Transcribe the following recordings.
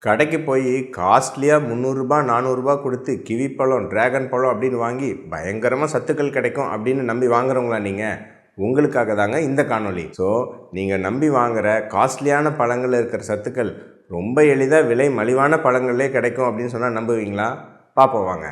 கடைக்கு போய் காஸ்ட்லியாக ரூ. 300 400 கொடுத்து கிவி பழம், டிராகன் பழம் அப்படின்னு வாங்கி பயங்கரமாக சத்துக்கள் கிடைக்கும் அப்படின்னு நம்பி வாங்குறவங்களா நீங்கள்? உங்களுக்காக தாங்க இந்த காணொளி. ஸோ நீங்கள் நம்பி வாங்குகிற காஸ்ட்லியான பழங்களில் இருக்கிற சத்துக்கள் ரொம்ப எளிதாக விலை மலிவான பழங்கள்லே கிடைக்கும் அப்படின்னு சொன்னால் நம்புவீங்களா? பார்ப்போம் வாங்க.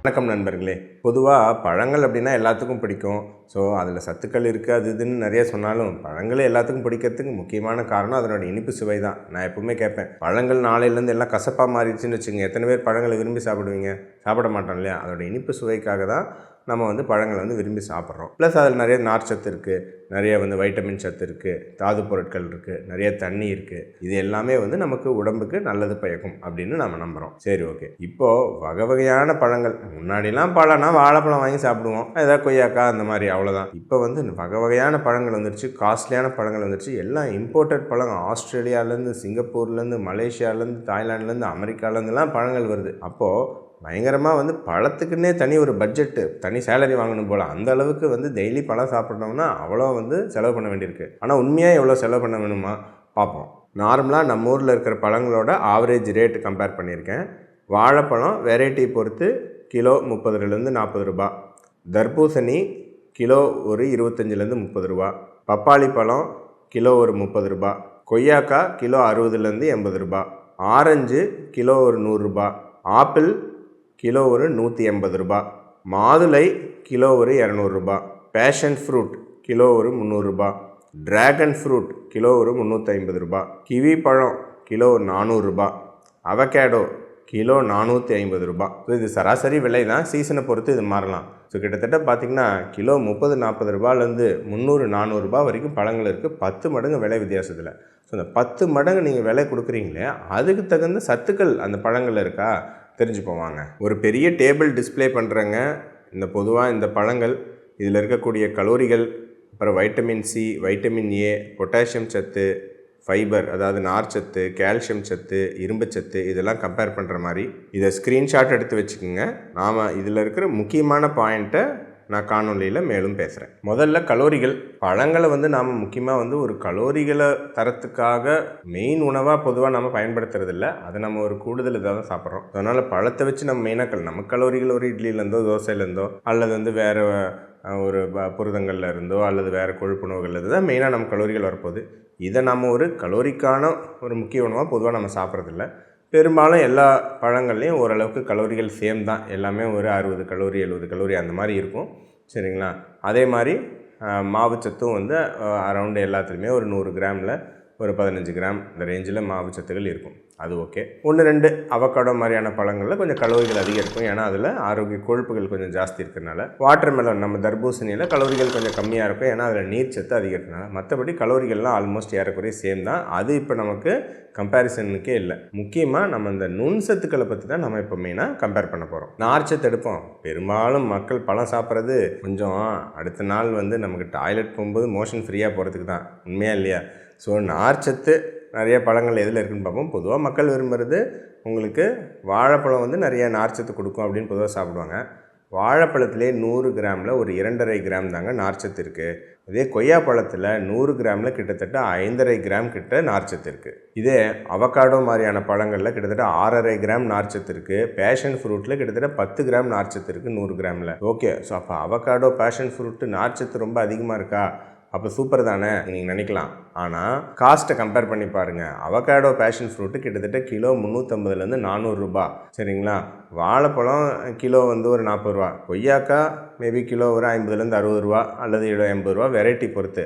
வணக்கம் நண்பர்களே. பொதுவாக பழங்கள் அப்படின்னா எல்லாத்துக்கும் பிடிக்கும். ஸோ அதில் சத்துக்கள் இருக்குது அது இதுன்னு நிறைய சொன்னாலும் பழங்களே எல்லாத்துக்கும் பிடிக்கிறதுக்கு முக்கியமான காரணம் அதனோட இனிப்பு சுவை தான். நான் எப்பவுமே கேட்பேன், பழங்கள் நாளையிலேருந்து எல்லாம் கசப்பாக மாறிடுச்சுன்னு வச்சுக்கோங்க, எத்தனை பேர் பழங்களை விரும்பி சாப்பிடுவீங்க? சாப்பிட மாட்டோம் இல்லையா? அதோட இனிப்பு சுவைக்காக தான் நம்ம பழங்களை விரும்பி சாப்பிட்றோம். ப்ளஸ் அதில் நிறைய நார்ச்சத்து இருக்குது, நிறைய வைட்டமின் சத்து இருக்குது, தாது பொருட்கள் இருக்குது, நிறைய தண்ணி இருக்குது. இது எல்லாமே நமக்கு உடம்புக்கு நல்லது பயக்கும் அப்படின்னு நம்ம நம்புகிறோம். சரி, ஓகே. இப்போது வகை வகையான பழங்கள், முன்னாடிலாம் பழம்னா வாழைப்பழம் வாங்கி சாப்பிடுவோம், ஏதாவது கொய்யாக்கா அந்த மாதிரி, அவ்வளோதான். இப்போ வகை வகையான பழங்கள் வந்துருச்சு, காஸ்ட்லியான பழங்கள் வந்துருச்சு. எல்லாம் இம்போர்ட்டட் பழம். ஆஸ்திரேலியாவிலேருந்து, சிங்கப்பூர்லேருந்து, மலேசியாவிலேருந்து, தாய்லாண்ட்லேருந்து, அமெரிக்காவிலேருந்துலாம் பழங்கள் வருது. அப்போது பயங்கரமாக பழத்துக்குன்னே தனி ஒரு பட்ஜெட்டு, தனி சேலரி வாங்கணும் போல். அந்த அளவுக்கு டெய்லி பழம் சாப்பிட்றோம்னா அவ்வளோ செலவு பண்ண வேண்டியிருக்கு. ஆனால் உண்மையாக எவ்வளோ செலவு பண்ண வேணுமா பார்ப்போம். நார்மலாக நம்ம ஊரில் இருக்கிற பழங்களோட ஆவரேஜ் ரேட்டு கம்பேர் பண்ணியிருக்கேன். வாழைப்பழம் வெரைட்டி பொறுத்து கிலோ 30 40 ரூபா. தர்பூசணி கிலோ ஒரு 25 30 ரூபா. பப்பாளி பழம் கிலோ ஒரு 30 ரூபா. கொய்யாக்கா கிலோ 60 80 ரூபா. ஆரஞ்சு கிலோ ஒரு 100 ரூபா. ஆப்பிள் கிலோ ஒரு 180 ரூபா. மாதுளை கிலோ ஒரு 200 ரூபா. பேஷன் ஃப்ரூட் கிலோ ஒரு 300 ரூபா. டிராகன் ஃப்ரூட் கிலோ ஒரு 350 ரூபா. கிவி பழம் கிலோ ஒரு 400 ரூபா. அவகேடோ கிலோ 450 ரூபா. ஸோ இது சராசரி விலை தான், சீசனை பொறுத்து இது மாறலாம். ஸோ கிட்டத்தட்ட பார்த்திங்கன்னா கிலோ 30 40 ரூபாலேருந்து 300 400 ரூபா வரைக்கும் பழங்கள் இருக்குது. 10 மடங்கு விலை வித்தியாசத்தில். ஸோ அந்த 10 மடங்கு நீங்கள் விலை கொடுக்குறீங்களே, அதுக்கு தகுந்த சத்துக்கள் அந்த பழங்கள் இருக்கா தெரிஞ்சு போவாங்க. ஒரு பெரிய டேபிள் டிஸ்பிளே பண்ணுறேங்க. பொதுவாக இந்த பழங்கள், இதில் இருக்கக்கூடிய கலோரிகள், அப்புறம் vitamin C, vitamin A, potassium சத்து, ஃபைபர் அதாவது நார்ச்சத்து, கால்சியம் சத்து, இரும்பு சத்து, இதெல்லாம் கம்பேர் பண்ணுற மாதிரி இதை ஸ்க்ரீன்ஷாட் எடுத்து வச்சுக்கோங்க. நாம் இதில் இருக்கிற முக்கியமான பாயிண்ட்டை நான் காணொலியில் மேலும் பேசுகிறேன். முதல்ல கலோரிகள். பழங்களை நாம் முக்கியமாக ஒரு கலோரிகளை தரத்துக்காக மெயின் உணவாக பொதுவாக நம்ம பயன்படுத்துறதில்ல. அதை நம்ம ஒரு கூடுதல் இதாக தான் சாப்பிட்றோம். அதனால் பழத்தை வச்சு நம்ம மெயினாக நம்ம கலோரிகள் ஒரு இட்லியிலேருந்தோ தோசையிலேருந்தோ அல்லது வேறு ஒரு புரதங்களில் இருந்தோ அல்லது வேறு கொழுப்புணவுகளில் தான் மெயினாக நம்ம கலோரிகள் வரப்போகுது. இதை நம்ம ஒரு கலோரிக்கான ஒரு முக்கிய உணவாக பொதுவாக நம்ம சாப்பிட்றதில்ல. பெரும்பாலும் எல்லா பழங்கள்லேயும் ஓரளவுக்கு கலோரிகள் சேம் தான். எல்லாமே ஒரு 60 கலோரி 70 கலோரி அந்த மாதிரி இருக்கும். சரிங்களா? அதே மாதிரி மாவுச்சத்தும் அரௌண்டு எல்லாத்துலேயுமே ஒரு 100 கிராமில் ஒரு 15 கிராம் இந்த ரேஞ்சில் மாவுச்சத்துகள் இருக்கும். அது ஓகே. 1-2 அவக்காடோ மாதிரியான பழங்களில் கொஞ்சம் கலோரிகள் அதிகம் இருக்கும். ஏன்னா அதில் ஆரோக்கிய கொழுப்புகள் கொஞ்சம் ஜாஸ்தி இருக்கிறதுனால. வாட்டர் மெலன், நம்ம தர்பூசணியில் கலோரிகள் கொஞ்சம் கம்மியாக இருக்கும். ஏன்னா அதில் நீர் சத்து அதிகம் இருக்கிறதுனால. மற்றபடி கலோரிகள்லாம் ஆல்மோஸ்ட் ஏறக்குறைய சேம் தான். அது இப்போ நமக்கு கம்பேரிசனுக்கே இல்லை. முக்கியமாக நம்ம இந்த நுண் சத்துக்களை பற்றி தான் நம்ம இப்போ மெயினாக கம்பேர் பண்ண போகிறோம். நார்ச்சத்து எடுப்போம். பெரும்பாலும் மக்கள் பழம் சாப்பிட்றது கொஞ்சம் அடுத்த நாள் நமக்கு டாய்லெட் போகும்போது மோஷன் ஃப்ரீயாக போகிறதுக்கு தான். உண்மையாக இல்லையா? ஸோ நார்ச்சத்து நிறைய பழங்கள் எதில் இருக்குதுன்னு பார்ப்போம். பொதுவாக மக்கள் விரும்புகிறது உங்களுக்கு வாழைப்பழம் நிறைய நார்ச்சத்து கொடுக்கும் அப்படின்னு பொதுவாக சாப்பிடுவாங்க. வாழைப்பழத்திலே 100 கிராமில் ஒரு 2.5 கிராம் தாங்க நார்ச்சத்து இருக்குது. அதே கொய்யா பழத்தில் 100 கிராமில் கிட்டத்தட்ட 5.5 கிராம் கிட்ட நார்ச்சத்து இருக்குது. இதே அவகாடோ மாதிரியான பழங்களில் கிட்டத்தட்ட 6.5 கிராம் நார்ச்சத்து இருக்குது. பேஷன் ஃப்ரூட்டில் கிட்டத்தட்ட 10 கிராம் நார்ச்சத்து இருக்குது 100 கிராமில். ஓகே. ஸோ அப்போ அவகாடோ, பேஷன் ஃப்ரூட்டு நார்ச்சத்து ரொம்ப அதிகமாக இருக்கா? அப்போ சூப்பர் தானே நீங்கள் நினைக்கலாம். ஆனால் காஸ்ட்டை கம்பேர் பண்ணி பாருங்கள். அவகாடோ, பேஷன் ஃப்ரூட்டு கிட்டத்தட்ட கிலோ 350 400 ரூபா. சரிங்களா? வாழைப்பழம் கிலோ ஒரு 40 ரூபா. கொய்யாக்கா மேபி கிலோ ஒரு 50 60 ரூபா அல்லது 80 ரூபா வெரைட்டி பொறுத்து.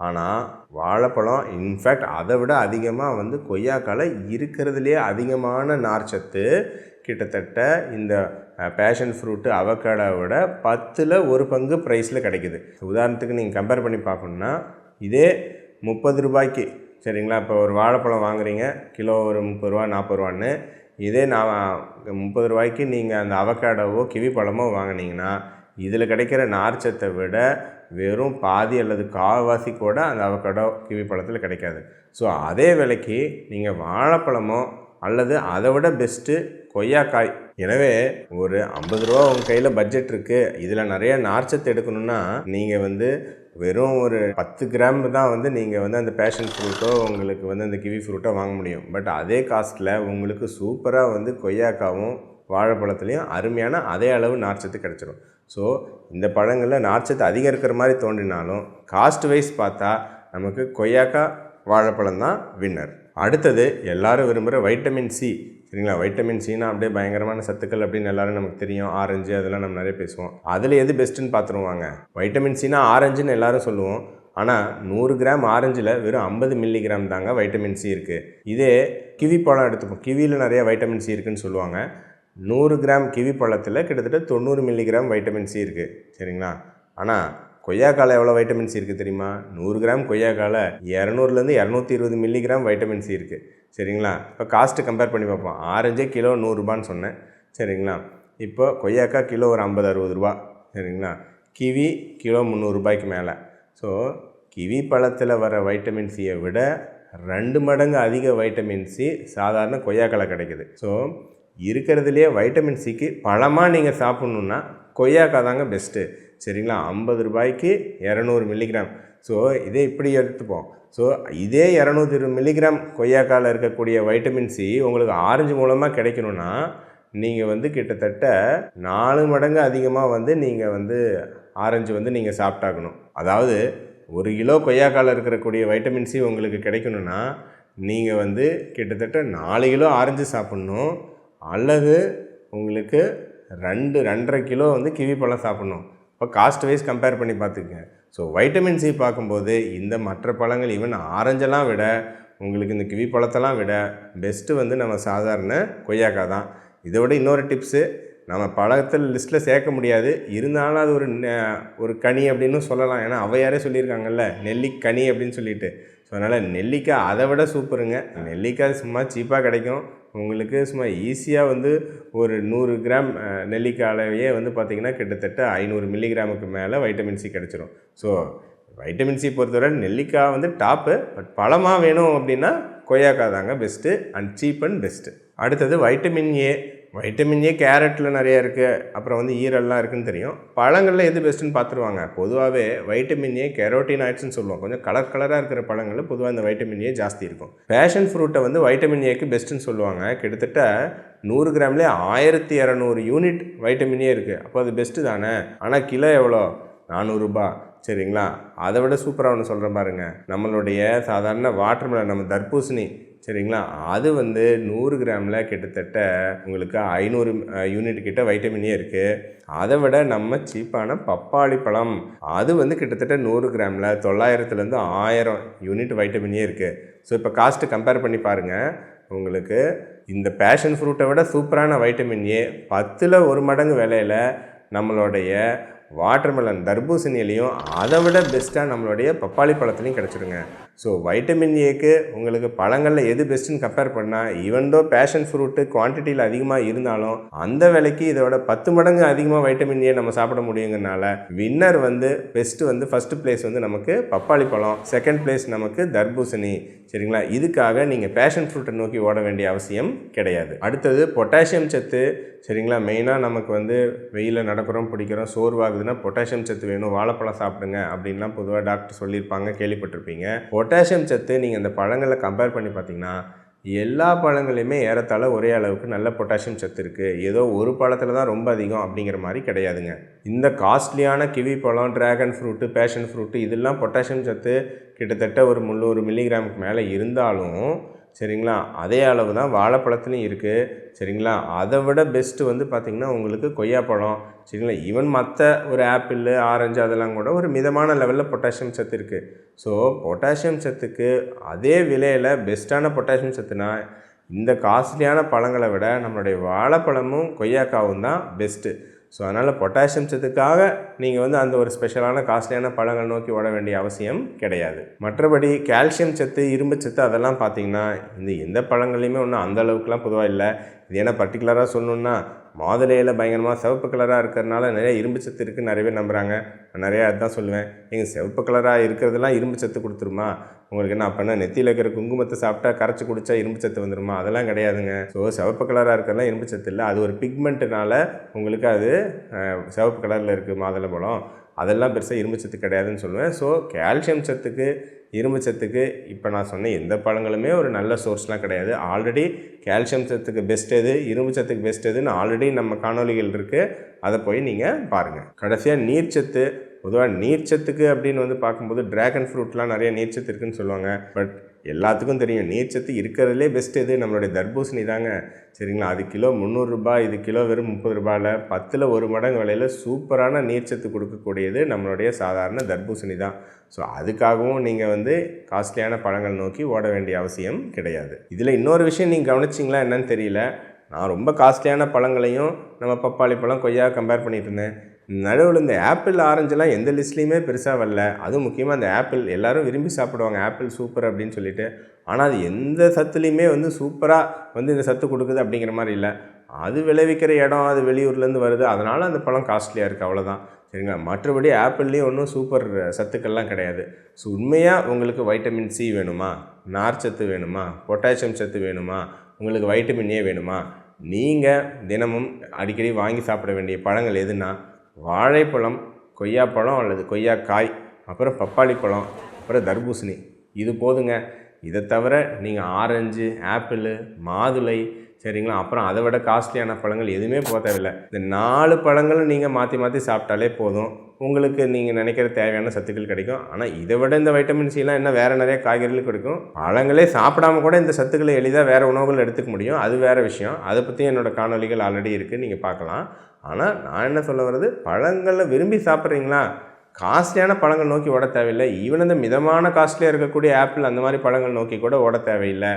ஆனால் வாழைப்பழம் இன்ஃபேக்ட் அதை விட அதிகமாக கொய்யாக்காவில் இருக்கிறதுலே அதிகமான நார்ச்சத்து கிட்டத்தட்ட இந்த பேஷன் ஃப்ரூட்டு அவகாடோவோட 10ல் 1 பங்கு ப்ரைஸில் கிடைக்குது. உதாரணத்துக்கு நீங்கள் கம்பேர் பண்ணி பார்க்கணுன்னா, இதே 30 ரூபாய்க்கு, சரிங்களா, இப்போ ஒரு வாழைப்பழம் வாங்குறீங்க கிலோ ஒரு 30 ரூபா 40 ரூபான்னு. இதே நான் 30 ரூபாய்க்கு நீங்கள் அந்த அவகாடோவோ கிவி பழமோ வாங்கினீங்கன்னா இதில் கிடைக்கிற நார்ச்சத்தை விட வெறும் பாதி அல்லது கால்வாசி கூட அந்த அவகாடோ கிவி பழத்தில் கிடைக்காது. ஸோ அதே விலைக்கு நீங்கள் வாழைப்பழமோ அல்லது அதை விட பெஸ்ட்டு கொய்யாக்காய். எனவே ஒரு 50 ரூபா உங்கள் கையில் பட்ஜெட் இருக்குது, இதில் நிறைய நார்ச்சத்து எடுக்கணும்னா நீங்கள் வந்து வெறும் ஒரு 10 கிராம் தான் வந்து நீங்கள் வந்து அந்த பேஷன் ஃப்ரூட்டோ உங்களுக்கு வந்து அந்த கிவி ஃப்ரூட்டோ வாங்க முடியும். பட் அதே காஸ்ட்டில் உங்களுக்கு சூப்பராக வந்து கொய்யாக்காவும் வாழைப்பழத்துலேயும் அருமையான அதே அளவு நார்ச்சத்து கிடச்சிடும். ஸோ இந்த பழங்களில் நார்ச்சத்து அதிகம் இருக்கிற மாதிரி தோன்றினாலும் காஸ்ட் வைஸ் பார்த்தா நமக்கு கொய்யாக்காய் வாழைப்பழம் தான் வின்னர். அடுத்தது எல்லாரும் விரும்புகிற வைட்டமின் சி. சரிங்களா, வைட்டமின் சினா அப்படியே பயங்கரமான சத்துக்கள் அப்படின்னு எல்லாரும் நமக்கு தெரியும். ஆரஞ்சு அதெல்லாம் நம்ம நிறைய பேசுவோம். அதில் எது பெஸ்ட்டுன்னு பார்த்துருவாங்க. வைட்டமின் சினா ஆரஞ்சுன்னு எல்லாரும் சொல்லுவோம். ஆனால் 100 கிராம் ஆரஞ்சில் வெறும் 50 மில்லிகிராம் தாங்க வைட்டமின் சி இருக்குது. இதே கிவி பழம் எடுத்துப்போம், கிவியில் நிறைய வைட்டமின் சி இருக்குதுன்னு சொல்லுவாங்க. 100 கிராம் கிவி பழத்தில் கிட்டத்தட்ட 90 மில்லிகிராம் வைட்டமின் சி இருக்குது. சரிங்களா, ஆனால் கொய்யாக்காயில் எவ்வளோ வைட்டமின் சி இருக்குது தெரியுமா? 100 கிராம் கொய்யாக்காயில் 200லேருந்து 220 மில்லிகிராம் வைட்டமின் சி இருக்குது. சரிங்களா, இப்போ காஸ்ட்டு கம்பேர் பண்ணி பார்ப்போம். ஆரஞ்சே கிலோ 100 ரூபான்னு சொன்னேன். சரிங்களா, இப்போ கொய்யாக்காய் கிலோ ஒரு 50-60 ரூபா. சரிங்களா, கிவி கிலோ 300 ரூபாய்க்கு மேலே. ஸோ கிவி பழத்தில் வர வைட்டமின் சியை விட 2 மடங்கு அதிக வைட்டமின் சி சாதாரண கொய்யாக்காயில் கிடைக்குது. ஸோ இருக்கிறதுலையே வைட்டமின் சிக்கு பழமாக நீங்கள் சாப்பிட்ணுன்னா கொய்யாக்காய் தாங்க பெஸ்ட்டு. சரிங்களா, 50 ரூபாய்க்கு 200 மில்லிகிராம். ஸோ இதே இப்படி எடுத்துப்போம். ஸோ இதே 220 மில்லிகிராம் கொய்யாக்காயில் இருக்கக்கூடிய வைட்டமின் சி உங்களுக்கு ஆரஞ்சு மூலமாக கிடைக்கணுன்னா நீங்கள் வந்து கிட்டத்தட்ட 4 மடங்கு அதிகமாக வந்து நீங்கள் வந்து ஆரஞ்சு வந்து நீங்கள் சாப்பிட்டாக்கணும். அதாவது 1 கிலோ கொய்யாக்காயில் இருக்கக்கூடிய வைட்டமின் சி உங்களுக்கு கிடைக்கணுன்னா நீங்கள் வந்து கிட்டத்தட்ட 4 கிலோ ஆரஞ்சு சாப்பிட்ணும், அல்லது உங்களுக்கு 2-2.5 கிலோ வந்து கிவி பழம் சாப்பிட்ணும். இப்போ காஸ்ட் வைஸ் கம்பேர் பண்ணி பார்த்துக்கங்க. ஸோ வைட்டமின் சி பார்க்கும்போது இந்த மற்ற பழங்கள் ஈவன் ஆரஞ்செல்லாம் விட உங்களுக்கு இந்த கிவி பழத்தெல்லாம் விட பெஸ்ட்டு வந்து நம்ம சாதாரண கொய்யாக்காய் தான். இதை விட இன்னொரு டிப்ஸு, நம்ம பழத்தில் லிஸ்ட்டில் சேர்க்க முடியாது, இருந்தாலும் அது ஒரு கனி அப்படின்னு சொல்லலாம். ஏன்னா அவையாரே சொல்லியிருக்காங்கல்ல, நெல்லிக்கனி அப்படின்னு சொல்லிட்டு. ஸோ அதனால் நெல்லிக்காய் அதை விட சூப்பருங்க. நெல்லிக்காய் சும்மா சீப்பாக கிடைக்கும் உங்களுக்கு. சும்மா ஈஸியாக வந்து ஒரு 100 கிராம் நெல்லிக்காயிலேயே வந்து பார்த்திங்கன்னா கிட்டத்தட்ட 500 மில்லிகிராமுக்கு மேலே வைட்டமின் சி கிடச்சிரும். ஸோ வைட்டமின் சி பொறுத்தவரை நெல்லிக்காய் வந்து டாப்பு. பட் பழமாக வேணும் அப்படின்னா கொய்யாக்காய் தாங்க best and cheap and best. அடுத்தது வைட்டமின் ஏ. வைட்டமின் ஏ கேரட்டில் நிறையா இருக்குது, அப்புறம் வந்து ஈரல்லாம் இருக்குதுன்னு தெரியும். பழங்களில் எது பெஸ்ட்டுன்னு பார்த்துருவாங்க. பொதுவாகவே வைட்டமின் ஏ கெரோட்டினாய்ட்ஸ்னு சொல்லுவோம். கொஞ்சம் கலராக இருக்கிற பழங்களில் பொதுவாக இந்த வைட்டமின் ஏ ஜாஸ்தி இருக்கும். பேஷன் ஃப்ரூட்டை வந்து வைட்டமின் ஏக்கு பெஸ்ட்டுன்னு சொல்லுவாங்க. கிட்டத்தட்ட 100 கிராம்லேயே 1200 யூனிட் வைட்டமின் ஏ இருக்குது. அப்போ அது பெஸ்ட்டு தானே. ஆனால் கிலோ எவ்வளோ? 400 ரூபா. சரிங்களா, அதை விட சூப்பராக ஒன்று சொல்கிறேன் பாருங்கள். நம்மளுடைய சாதாரண வாட்டர்மெலன், நம்ம தர்பூசணி, சரிங்களா, அது வந்து 100 கிராமில் கிட்டத்தட்ட உங்களுக்கு 500 யூனிட் கிட்ட வைட்டமின் ஏ இருக்குது. அதை விட நம்ம சீப்பான பப்பாளி பழம், அது வந்து கிட்டத்தட்ட 100 கிராமில் 900லேருந்து 1000 யூனிட் வைட்டமின் ஏ இருக்குது. ஸோ இப்போ காஸ்ட்டு கம்பேர் பண்ணி பாருங்கள். உங்களுக்கு இந்த பேஷன் ஃப்ரூட்டை விட சூப்பரான வைட்டமின் ஏ 10ல் 1 மடங்கு விலையில் நம்மளுடைய வாட்டர்மெலன் தர்பூசணிலையும் அதை விட பெஸ்ட்டாக நம்மளுடைய பப்பாளி பழத்துலையும் கிடச்சிடுங்க. ஸோ வைட்டமின் ஏக்கு உங்களுக்கு பழங்களில் எது பெஸ்ட்டுன்னு கம்பேர் பண்ணால் ஈவன்தோ பேஷன் ஃப்ரூட்டு குவான்டிட்டியில் அதிகமாக இருந்தாலும் அந்த விலைக்கு இதோட 10 மடங்கு அதிகமாக வைட்டமின் ஏ நம்ம சாப்பிட முடியுங்கிறனால வின்னர் வந்து பெஸ்ட்டு வந்து ஃபஸ்ட்டு பிளேஸ் வந்து நமக்கு பப்பாளி பழம், செகண்ட் பிளேஸ் நமக்கு தர்பூசணி. சரிங்களா, இதுக்காக நீங்கள் பேஷன் ஃப்ரூட்டை நோக்கி ஓட வேண்டிய அவசியம் கிடையாது. அடுத்தது பொட்டாசியம் சத்து. சரிங்களா, மெயினாக நமக்கு வந்து வெயிலில் நடக்கிறோம், பிடிக்கிறோம், சோர்வாகுதுன்னா பொட்டாசியம் சத்து வேணும், வாழைப்பழம் சாப்பிடுங்க அப்படின்லாம் பொதுவாக டாக்டர் சொல்லியிருப்பாங்க, கேள்விப்பட்டிருப்பீங்க. பொட்டாசியம் சத்து நீங்கள் இந்த பழங்களை கம்பேர் பண்ணி பார்த்தீங்கன்னா எல்லா பழங்களையுமே ஏறத்தாழ ஒரே அளவுக்கு நல்ல பொட்டாசியம் சத்து இருக்குது. ஏதோ ஒரு பழத்தில் தான் ரொம்ப அதிகம் அப்படிங்கிற மாதிரி கிடையாதுங்க. இந்த காஸ்ட்லியான கிவி பழம், ட்ராகன் ஃப்ரூட்டு, பேஷன் ஃப்ரூட்டு இதெல்லாம் பொட்டாசியம் சத்து கிட்டத்தட்ட ஒரு 300 மில்லிகிராமுக்கு மேலே இருந்தாலும் சரிங்களா, அதே அளவு தான் வாழைப்பழத்துலையும் இருக்குது. சரிங்களா, அதை விட பெஸ்ட்டு வந்து பார்த்திங்கன்னா உங்களுக்கு கொய்யாப்பழம். சரிங்களா, ஈவன் மற்ற ஒரு ஆப்பிள், ஆரஞ்சு அதெல்லாம் கூட ஒரு மிதமான லெவலில் பொட்டாசியம் சத்து இருக்குது. ஸோ பொட்டாசியம் சத்துக்கு அதே விலையில் பெஸ்ட்டான பொட்டாசியம் சத்துனா இந்த காஸ்ட்லியான பழங்களை விட நம்மளுடைய வாழைப்பழமும் கொய்யாக்காவும் தான் பெஸ்ட்டு. ஸோ அதனால் பொட்டாசியம் சத்துக்காக நீங்கள் வந்து அந்த ஒரு ஸ்பெஷலான காஸ்ட்லியான பழங்கள் நோக்கி ஓட வேண்டிய அவசியம் கிடையாது. மற்றபடி கால்சியம் சத்து, இரும்பு சத்து அதெல்லாம் பார்த்திங்கன்னா இந்த எந்த பழங்களையுமே ஒன்றும் அந்த அளவுக்குலாம் பொதுவாக இல்லை. இது ஏன்னா பர்டிகுலராக சொல்லணுன்னா மாதுளையில் பயங்கரமாக சிவப்பு கலராக இருக்கிறதுனால நிறைய இரும்பு சத்து இருக்குதுன்னு நிறைய பேர் நம்புகிறாங்க. நான் நிறையா அதுதான் சொல்லுவேன், நீங்கள் சிவப்பு கலராக இருக்கிறதெல்லாம் இரும்பு சத்து கொடுத்துருமா? உங்களுக்கு என்ன அப்போனா நெத்தியில் இருக்கிற குங்குமத்தை சாப்பிட்டா கரைச்சி குடித்தா இரும்பு சத்து வந்துடுமா? அதெல்லாம் கிடையாதுங்க. ஸோ சிவப்பு கலராக இருக்கிறதுலாம் இரும்பு சத்து இல்லை, அது ஒரு பிக்மெண்ட்டுனால உங்களுக்கு அது சிவப்பு கலரில் இருக்குது மாதுளை பழம். அதெல்லாம் பெருசாக இரும்பு சத்து கிடையாதுன்னு சொல்லுவேன். ஸோ கால்சியம் சத்துக்கு இரும்பு சத்துக்கு இப்போ நான் சொன்ன எந்த பழங்களுமே ஒரு நல்ல சோர்ஸ்லாம் கிடையாது. ஆல்ரெடி கால்சியம் சத்துக்கு பெஸ்ட் எது, இரும்பு சத்துக்கு பெஸ்ட் எதுன்னு ஆல்ரெடி நம்ம காணொலிகள் இருக்குது, அதை போய் நீங்கள் பாருங்கள். கடைசியாக நீர்ச்சத்து. பொதுவாக நீர்ச்சத்துக்கு அப்படின்னு வந்து பார்க்கும்போது ட்ராகன் ஃப்ரூட்லாம் நிறைய நீர்ச்சத்து இருக்குதுன்னு சொல்லுவாங்க. பட் எல்லாத்துக்கும் தெரியும் நீர்ச்சத்து இருக்கிறதுலே பெஸ்ட் எது, நம்மளுடைய தர்பூசணி தாங்க. சரிங்களா? அது கிலோ 300 ரூபாய், இது கிலோ வெறும் 30 ரூபாயில் 10ல் 1 மடங்கு விலையில் சூப்பரான நீர்ச்சத்து கொடுக்கக்கூடியது நம்மளுடைய சாதாரண தர்பூசணி தான். ஸோ அதுக்காகவும் நீங்கள் வந்து காஸ்ட்லியான பழங்கள் நோக்கி ஓட வேண்டிய அவசியம் கிடையாது. இதில் இன்னொரு விஷயம் நீங்கள் கவனிச்சிங்களா என்னன்னு தெரியல, நான் ரொம்ப காஸ்ட்லியான பழங்களையும் நம்ம பப்பாளி பழம் கொய்யா கம்பேர் பண்ணிட்டு இருந்தேன். நடுவில் இந்த ஆப்பிள் ஆரஞ்செல்லாம் எந்த லிஸ்ட்லேயுமே பெருசாக வரல. அதுவும் முக்கியமாக அந்த ஆப்பிள் எல்லோரும் விரும்பி சாப்பிடுவாங்க, ஆப்பிள் சூப்பர் அப்படின்னு சொல்லிட்டு. ஆனால் அது எந்த சத்துலேயுமே வந்து சூப்பராக வந்து இந்த சத்து கொடுக்குது அப்படிங்கிற மாதிரி இல்லை. அது விளைவிக்கிற இடம் அது வெளியூர்லேருந்து வருது, அதனால் அந்த பழம் காஸ்ட்லியாக இருக்குது, அவ்வளோதான். சரிங்களா? மற்றபடி ஆப்பிள்லேயும் ஒன்றும் சூப்பர் சத்துக்கள்லாம் கிடையாது. ஸோ உண்மையாக உங்களுக்கு வைட்டமின் சி வேணுமா, நார்ச்சத்து வேணுமா, பொட்டாசியம் சத்து வேணுமா, உங்களுக்கு வைட்டமின் ஏ வேணுமா, நீங்கள் தினமும் அடிக்கடி வாங்கி சாப்பிட வேண்டிய பழங்கள் எதுனா வாழைப்பழம், கொய்யாப்பழம் அல்லது கொய்யாக்காய், அப்புறம் பப்பாளி பழம், அப்புறம் தர்பூசணி. இது போதுங்க. இதை தவிர நீங்கள் ஆரஞ்சு, ஆப்பிள், மாதுளை, சரிங்களா, அப்புறம் அதை விட காஸ்ட்லியான பழங்கள் எதுவுமே போக தேவையில்லை. இந்த 4 பழங்களும் நீங்கள் மாற்றி மாற்றி சாப்பிட்டாலே போதும், உங்களுக்கு நீங்கள் நினைக்கிற தேவையான சத்துக்கள் கிடைக்கும். ஆனால் இதை விட இந்த வைட்டமின் சிலாம் இன்னும் வேறு நிறைய காய்கறிகள் கிடைக்கும். பழங்களே சாப்பிடாம கூட இந்த சத்துக்களை எளிதாக வேறு உணவுகள் எடுத்துக்க முடியும், அது வேறு விஷயம். அதை பற்றி என்னோடய காணொலிகள் ஆல்ரெடி இருக்குது, நீங்கள் பார்க்கலாம். ஆனால் நான் என்ன சொல்ல வர்றது, பழங்களை விரும்பி சாப்பிட்றீங்களா, காஸ்ட்லியான பழங்கள் நோக்கி ஓட தேவையில்லை. ஈவன் இந்த மிதமான காஸ்ட்லியாக இருக்கக்கூடிய ஆப்பிள் அந்த மாதிரி பழங்கள் நோக்கி கூட ஓட தேவையில்லை.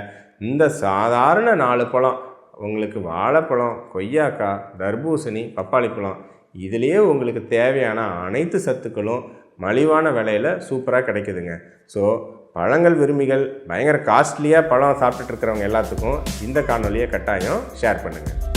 இந்த சாதாரண 4 பழம் உங்களுக்கு வாழைப்பழம், கொய்யாக்காய், தர்பூசணி, பப்பாளி பழம், இதுலேயே உங்களுக்கு தேவையான அனைத்து சத்துக்களும் மலிவான விலையில் சூப்பராக கிடைக்குதுங்க. ஸோ பழங்கள் விரும்பிகள், பயங்கர காஸ்ட்லியாக பழம் சாப்பிட்டுட்டு இருக்கிறவங்க எல்லாத்துக்கும் இந்த காணொலியை கட்டாயம் ஷேர் பண்ணுங்கள்.